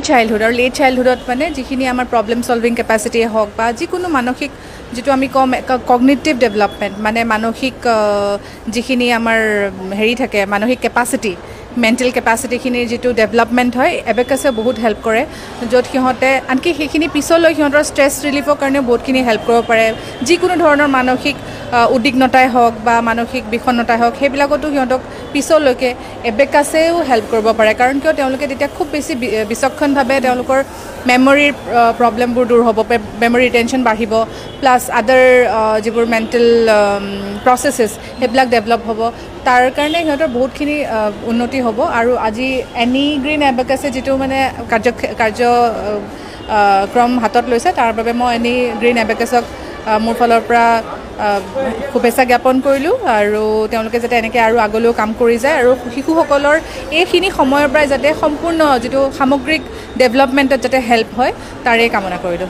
Childhood আৰু late চাইল্ডহুডত মানে যিখিনি আমাৰ প্ৰব্লেম চলভিং কেপাচিটিয়ে হওক বা যিকোনো মানসিক যিটো আমি কম কগনিটিভ ডেভেলপমেণ্ট মানে মানসিক যিখিনি আমাৰ হেৰি থাকে মানসিক কেপাচিটি মেণ্টেল কেপাচিটিখিনিৰ যিটো ডেভেলপমেণ্ট হয় এবেকাছে বহুত হেল্প কৰে য'ত সিহঁতে আনকি সেইখিনি পিছলৈ সিহঁতৰ ষ্ট্ৰেছ ৰিলিফৰ কাৰণেও বহুতখিনি হেল্প কৰিব পাৰে যিকোনো ধৰণৰ মানসিক উদ্বিগ্নতাই হওক বা মানসিক বিষণ্ণতাই হওক সেইবিলাকতো সিহঁতক পিছলৈকে এবেকাছেও হেল্প কৰিব পাৰে কাৰণ কিয় তেওঁলোকে তেতিয়া খুব বেছি বিচক্ষণভাৱে তেওঁলোকৰ মেমৰিৰ প্ৰব্লেমবোৰ দূৰ হ'ব মেমৰি ৰিটেনশ্যন বাঢ়িব প্লাছ আদাৰ যিবোৰ মেণ্টেল প্ৰচেছেছ সেইবিলাক ডেভেলপ হ'ব তাৰ কাৰণে সিহঁতৰ বহুতখিনি উন্নতি হ'ব আৰু আজি এনি গ্ৰীণ এবেকাছে যিটো মানে কাৰ্যক্ৰম হাতত লৈছে তাৰ বাবে মই এনি গ্ৰীণ এবেকাছক মোৰ ফালৰ পৰা শুভেচ্ছা জ্ঞাপন কৰিলোঁ আৰু তেওঁলোকে যাতে এনেকৈ আৰু আগলৈও কাম কৰি যায় আৰু শিশুসকলৰ এইখিনি সময়ৰ পৰাই যাতে সম্পূৰ্ণ যিটো সামগ্ৰিক ডেভেলপমেণ্টত যাতে হেল্প হয় তাৰেই কামনা কৰিলোঁ।